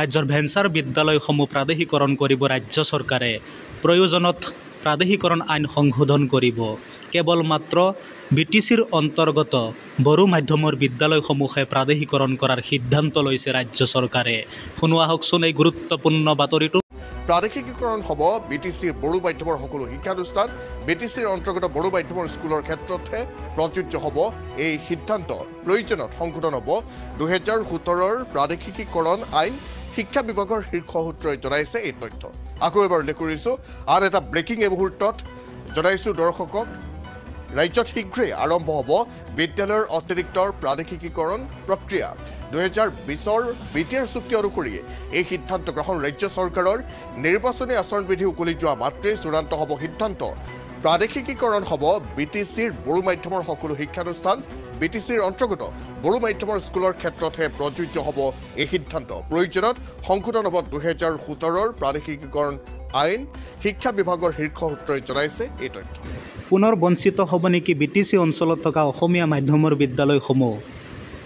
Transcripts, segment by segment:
ৰাজ্যৰ ভেঞ্চাৰ বিদ্যালয়সমূহ প্ৰাদেশিকৰণ কৰিব ৰাজ্য চৰকাৰে। প্ৰয়োজনত প্ৰাদেশিকৰণ আইন সংশোধন কৰিব। কেৱল মাত্ৰ BTCৰ অন্তৰ্গত বড়ো মাধ্যমৰ বিদ্যালয়সমূহে প্ৰাদেশিকৰণ কৰাৰ সিদ্ধান্ত লৈছে ৰাজ্য চৰকাৰে। শুনোৱা হওকচোন এই গুৰুত্বপূৰ্ণ বাতৰিটো। প্ৰাদেশিকীকৰণ হ'ব BTCৰ বড়ো মাধ্যমৰ সকলো শিক্ষানুষ্ঠান। BTCৰ অন্তৰ্গত বড়ো মাধ্যমৰ স্কুলৰ ক্ষেত্ৰতহে প্ৰযোজ্য হ'ব এই সিদ্ধান্ত। প্ৰয়োজনত সংশোধন হ'ব 2017ৰ প্ৰাদেশিকীকৰণ আইন। শিক্ষা বিভাগৰ শীৰ্ষ সূত্ৰই জনাইছে এই তথ্য। আকৌ এবাৰ উল্লেখ কৰিছোঁ, আন এটা ব্ৰেকিং এই মুহূৰ্তত জনাইছোঁ দৰ্শকক, ৰাজ্যত শীঘ্ৰেই আৰম্ভ হ'ব বিদ্যালয়ৰ অতিৰিক্ত প্ৰাদেশিকীকৰণ প্ৰক্ৰিয়া। 2020ৰ BTR চুক্তি অনুসৰি এই সিদ্ধান্ত গ্ৰহণ ৰাজ্য চৰকাৰৰ। নিৰ্বাচনী আচৰণবিধি উকলি যোৱা মাত্ৰেই চূড়ান্ত হ'ব সিদ্ধান্ত। প্ৰাদেশিকীকৰণ হ'ব BTCৰ বড়ো মাধ্যমৰ সকলো শিক্ষানুষ্ঠান। BTCৰ অন্তৰ্গত বড়ো মাধ্যমৰ স্কুলৰ ক্ষেত্ৰতহে প্ৰযোজ্য হ'ব এই সিদ্ধান্ত। প্ৰয়োজনত সংশোধন হ'ব 2017ৰ প্ৰাদেশিকীকৰণ আইন। শিক্ষা বিভাগৰ শীৰ্ষ সূত্ৰই জনাইছে এই তথ্য। পুনৰ বঞ্চিত হ'ব নেকি BTC অঞ্চলত থকা অসমীয়া মাধ্যমৰ বিদ্যালয়সমূহ?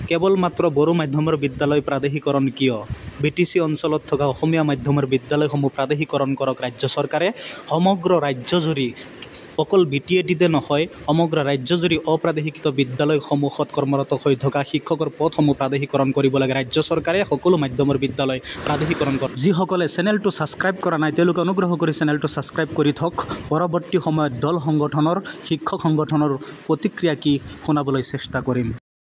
কেৱল মাত্ৰ বড়ো মাধ্যমৰ বিদ্যালয় প্ৰাদেশিকৰণ কিয়? BTC অঞ্চলত থকা অসমীয়া মাধ্যমৰ বিদ্যালয়সমূহ প্ৰাদেশিকৰণ কৰক ৰাজ্য চৰকাৰে। সমগ্ৰ ৰাজ্যজুৰি অকল BTAটিতে নহয়, সমগ্ৰ ৰাজ্যজুৰি অপ্ৰাদেশিকৃত বিদ্যালয়সমূহত কৰ্মৰত হৈ থকা শিক্ষকৰ পদসমূহ প্ৰাদেশিকৰণ কৰিব লাগে ৰাজ্য চৰকাৰে। সকলো মাধ্যমৰ বিদ্যালয় প্ৰাদেশিকৰণ কৰক। যিসকলে চেনেলটো ছাবস্ক্ৰাইব কৰা নাই তেওঁলোকে অনুগ্ৰহ কৰি চেনেলটো ছাবস্ক্ৰাইব কৰি থওক। পৰৱৰ্তী সময়ত দল সংগঠনৰ শিক্ষক সংগঠনৰ প্ৰতিক্ৰিয়া কি শুনাবলৈ চেষ্টা কৰিম।